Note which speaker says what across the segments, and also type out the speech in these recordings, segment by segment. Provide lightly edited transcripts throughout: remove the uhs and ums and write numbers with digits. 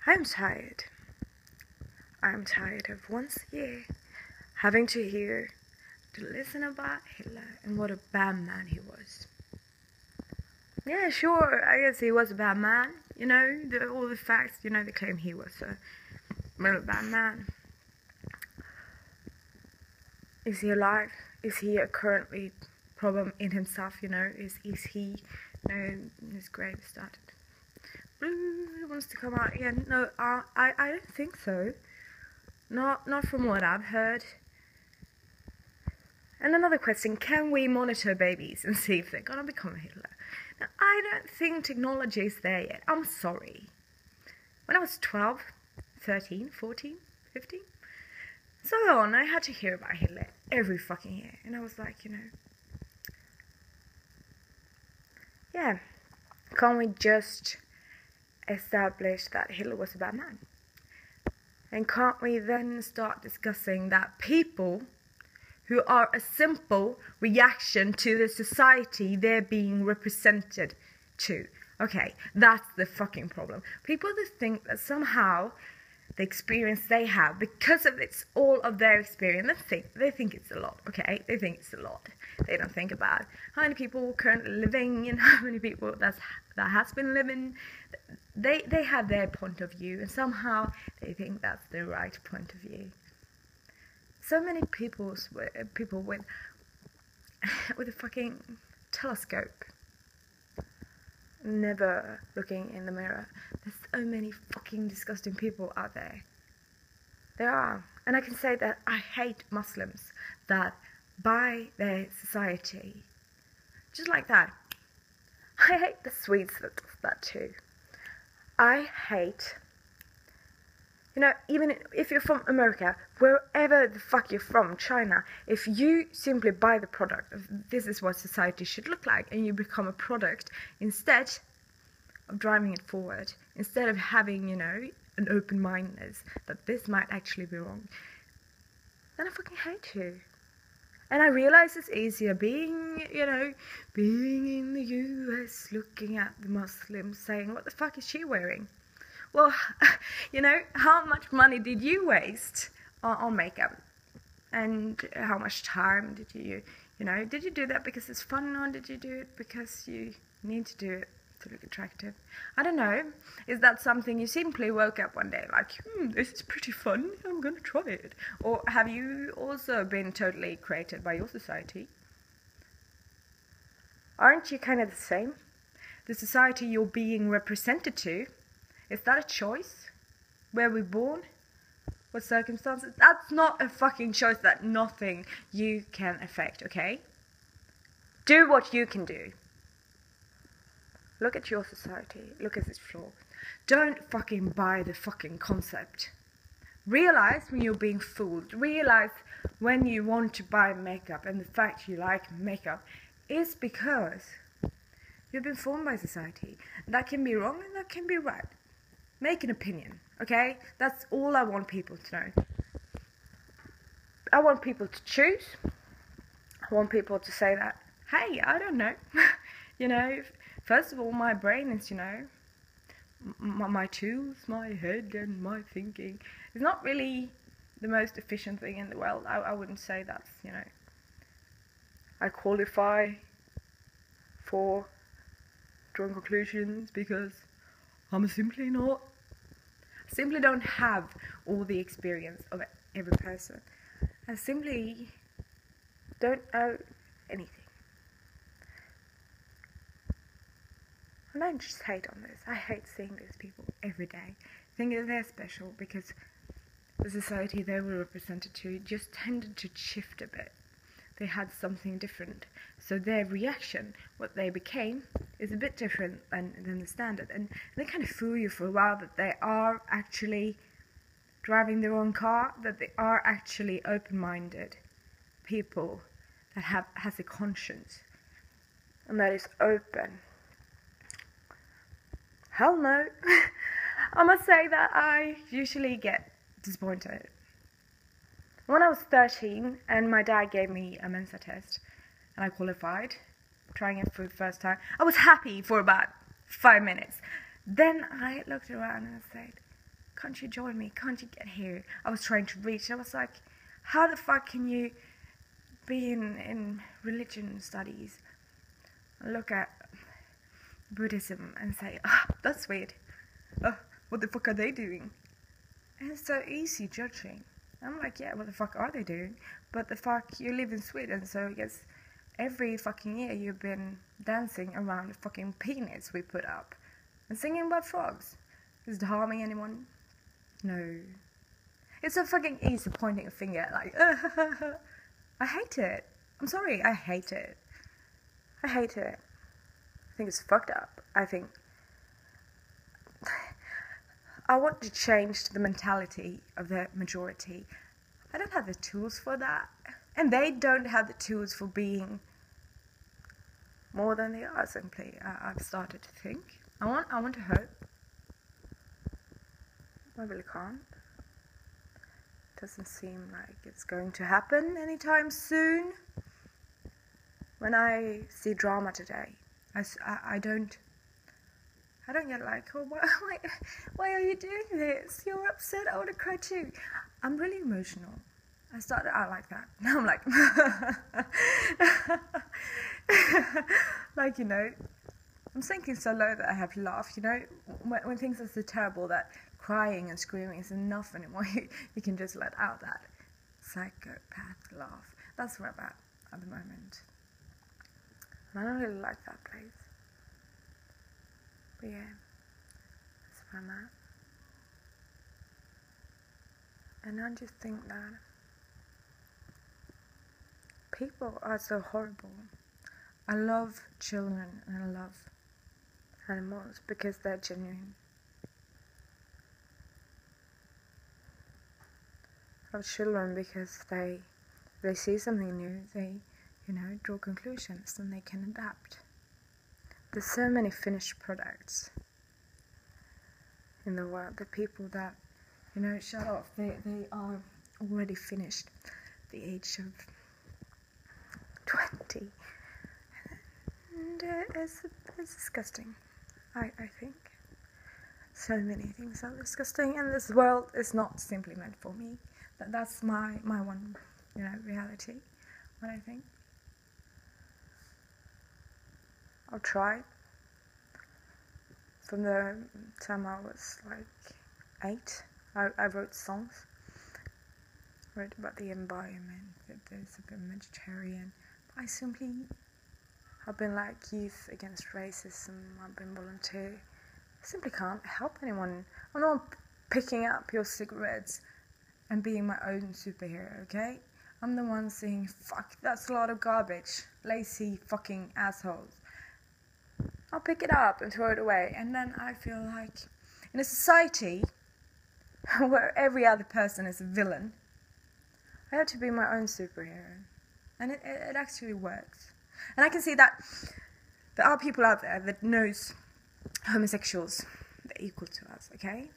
Speaker 1: I'm tired. I'm tired of once a year having to listen about Hitler and what a bad man he was. Yeah, sure, I guess he was a bad man. You know, all the facts, they claim he was a real bad man. Is he alive? Is he a currently problem in himself, Is he, his grave started? Blue wants to come out again. No, I don't think so. Not from what I've heard. And another question, can we monitor babies and see if they're gonna become Hitler? Now, I don't think technology is there yet. I'm sorry. When I was 12, 13, 14, 15, so on, I had to hear about Hitler every fucking year. And I was like, yeah, can't we just establish that Hitler was a bad man? And can't we then start discussing that people who are a simple reaction to the society they're being represented to? Okay, that's the fucking problem. People that think that somehow the experience they have, because of it's all of their experience, they think it's a lot, okay? They think it's a lot. They don't think about how many people currently living and how many people that has been living. They have their point of view, and somehow they think that's the right point of view. So many people with a fucking telescope, never looking in the mirror. There's so many fucking disgusting people out there. There are. And I can say that I hate Muslims that buy their society. Just like that. I hate the Swedes that does that too. I hate, even if you're from America, wherever the fuck you're from, China, if you simply buy the product of this is what society should look like, and you become a product instead of driving it forward, instead of having, an open-mindedness that this might actually be wrong, then I fucking hate you. And I realize it's easier being in the US, looking at the Muslims, saying, what the fuck is she wearing? Well, how much money did you waste on makeup? And how much time did you do that because it's fun, or did you do it because you need to do it to look attractive? I don't know. Is that something you simply woke up one day like, this is pretty fun, I'm gonna try it? Or have you also been totally created by your society? Aren't you kind of the same? The society you're being represented to, is that a choice? Where we're born? What circumstances? That's not a fucking choice that nothing you can affect, okay? Do what you can do. Look at your society. Look at its flaw. Don't fucking buy the fucking concept. Realize when you're being fooled. Realize when you want to buy makeup, and the fact you like makeup is because you've been formed by society. That can be wrong and that can be right. Make an opinion, okay? That's all I want people to know. I want people to choose. I want people to say that, hey, I don't know. First of all, my brain is, my tools, my head and my thinking is not really the most efficient thing in the world. I wouldn't say that's, I qualify for drawing conclusions because I'm simply not. I simply don't have all the experience of every person. I simply don't know anything. And I just hate on this. I hate seeing these people every day. I think that they're special because the society they were represented to just tended to shift a bit. They had something different. So their reaction, what they became, is a bit different than the standard. And they kind of fool you for a while that they are actually driving their own car, that they are actually open-minded people that has a conscience and that is open. Hell no. I must say that I usually get disappointed. When I was 13 and my dad gave me a Mensa test and I qualified, trying it for the first time, I was happy for about 5 minutes. Then I looked around and I said, can't you join me? Can't you get here? I was trying to reach. I was like, how the fuck can you be in religion studies, look at Buddhism and say, that's weird. What the fuck are they doing? And it's so easy judging. I'm like, yeah, what the fuck are they doing? But the fuck, you live in Sweden, so I guess every fucking year you've been dancing around the fucking peanuts we put up and singing about frogs. Is it harming anyone? No. It's so fucking easy pointing a finger like, I hate it. I'm sorry, I hate it. I hate it. I think it's fucked up. I think I want to change the mentality of the majority. I don't have the tools for that. And they don't have the tools for being more than they are, simply. I've started to think. I want to hope. I really can't. Doesn't seem like it's going to happen anytime soon. When I see drama today, I don't get like, oh, why are you doing this? You're upset. I want to cry too. I'm really emotional. I started out like that. Now I'm like, like, you know, I'm sinking so low that I have to laugh, you know, when things are so terrible that crying and screaming is enough anymore. You can just let out that psychopath laugh. That's where I'm at the moment. And I don't really like that place. But yeah, that's where I'm at. And I just think that people are so horrible. I love children and I love animals because they're genuine. I love children because they see something new, they, you know, draw conclusions and they can adapt. There's so many finished products in the world. The people that, you know, shut off, they are already finished at the age of 20. And it's disgusting, I think. So many things are disgusting, and this world is not simply meant for me. That's my one, you know, reality, what I think. I'll try. From the time I was like 8, I wrote songs. I wrote about the environment, that there's a bit vegetarian. I simply have been like youth against racism. I've been volunteer. I simply can't help anyone. I'm not picking up your cigarettes and being my own superhero, okay? I'm the one saying, fuck, that's a lot of garbage. Lazy fucking assholes. I'll pick it up and throw it away. And then I feel like in a society where every other person is a villain, I have to be my own superhero. And it actually works. And I can see that there are people out there that knows homosexuals, they're equal to us, okay?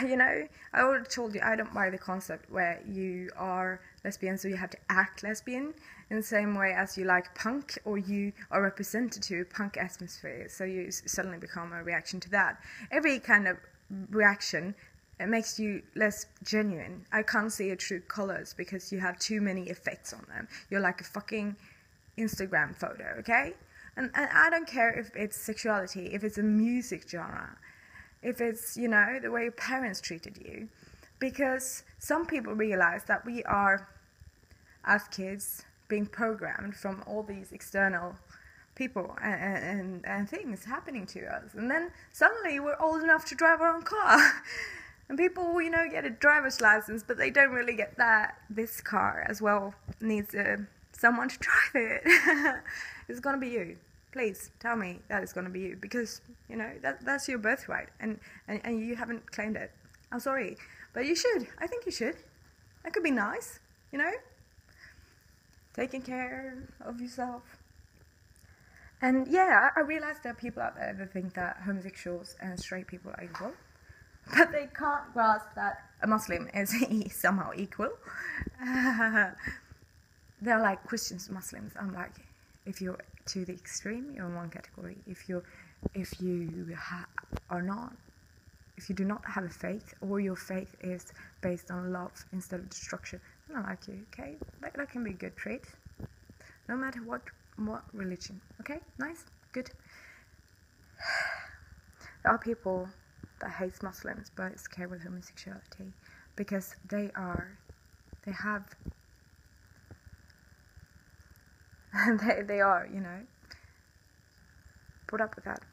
Speaker 1: You know, I already told you I don't buy the concept where you are lesbian, so you have to act lesbian in the same way as you like punk, or you are represented to a punk atmosphere, so you suddenly become a reaction to that. Every kind of reaction, it makes you less genuine. I can't see your true colors because you have too many effects on them. You're like a fucking Instagram photo, okay? And I don't care if it's sexuality, if it's a music genre, if it's, you know, the way your parents treated you. Because some people realize that we are, as kids, being programmed from all these external people and things happening to us. And then suddenly we're old enough to drive our own car. And people, you know, get a driver's license, but they don't really get that this car as well needs someone to drive it. It's going to be you. Please tell me that it's going to be you, because, you know, that's your birthright, and you haven't claimed it. I'm sorry, but you should. I think you should. That could be nice, you know? Taking care of yourself. And yeah, I realize there are people out there that think that homosexuals and straight people are equal, but they can't grasp that a Muslim is somehow equal. They're like Christians, Muslims. I'm like, if you're to the extreme, you're in one category. If you are not, if you do not have a faith, or your faith is based on love instead of destruction, I don't like you, okay? That can be a good trait. No matter what religion, okay? Nice, good. There are people that hate Muslims but is scared with homosexuality because they have they are, you know, brought up with that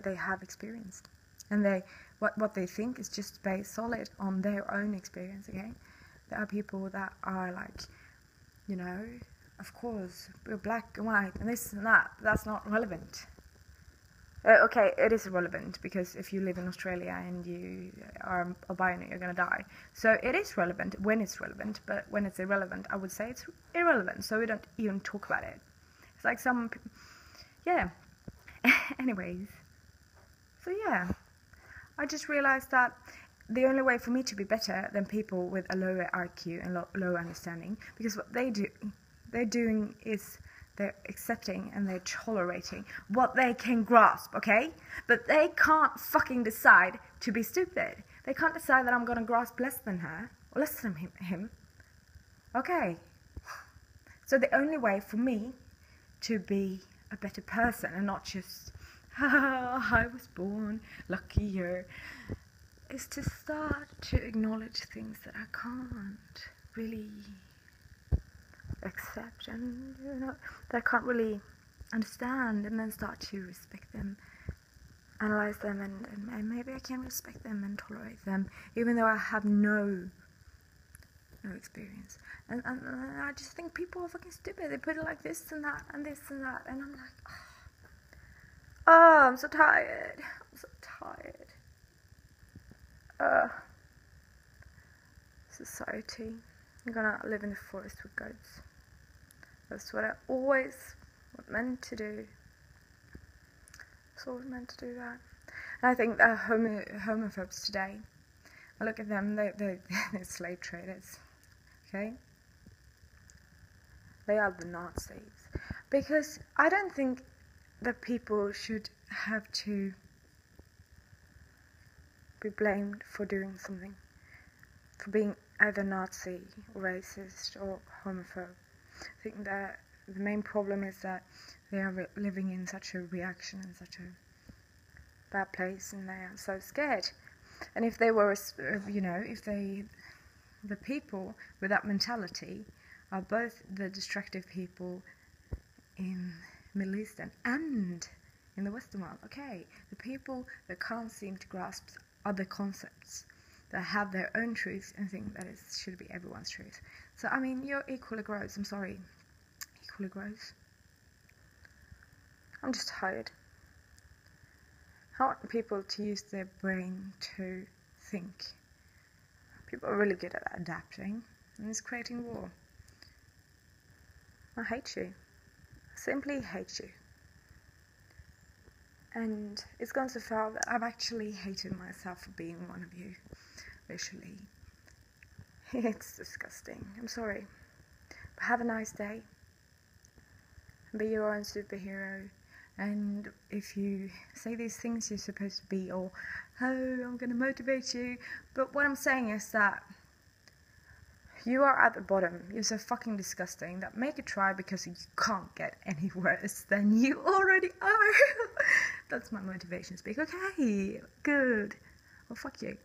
Speaker 1: they have experienced, and what they think is just based solid on their own experience. Okay, there are people that are like, you know, of course we're black and white and this and that. That's not relevant. Okay, it is relevant because if you live in Australia and you are albino, you're gonna die. So it is relevant when it's relevant, but when it's irrelevant, I would say it's irrelevant. So we don't even talk about it. It's like yeah. Anyways, so yeah, I just realized that the only way for me to be better than people with a lower IQ and lower understanding, because what they're doing is they're accepting and they're tolerating what they can grasp, okay? But they can't fucking decide to be stupid. They can't decide that I'm gonna grasp less than her or less than him. Okay. So the only way for me to be a better person and not just, I was born luckier, is to start to acknowledge things that I can't really accept and, you know, that I can't really understand, and then start to respect them, analyze them, and maybe I can respect them and tolerate them even though I have no experience. And I just think people are fucking stupid. They put it like this and that and this and that, and I'm like, oh, I'm so tired. Society. I'm gonna live in the forest with goats. That's what I always meant to do. It's always meant to do that. And I think that homophobes today, I look at them, they're slave traders. Okay? They are the Nazis. Because I don't think that people should have to be blamed for doing something, for being either Nazi, or racist, or homophobe. I think that the main problem is that they are living in such a reaction, in such a bad place, and they are so scared. And if they were, you know, the people with that mentality are both the destructive people in Middle Eastern and in the Western world. Okay, the people that can't seem to grasp other concepts, that have their own truth and think that it should be everyone's truth. So, I mean, you're equally gross. I'm sorry. Equally gross. I'm just tired. I want people to use their brain to think. People are really good at adapting, and it's creating war. I hate you. I simply hate you. And it's gone so far that I've actually hated myself for being one of you. Literally. It's disgusting. I'm sorry. But have a nice day. Be your own superhero. And if you say these things you're supposed to be, or, oh, I'm going to motivate you. But what I'm saying is that you are at the bottom. You're so fucking disgusting that make a try, because you can't get any worse than you already are. That's my motivation speak. Okay, good. Well, fuck you.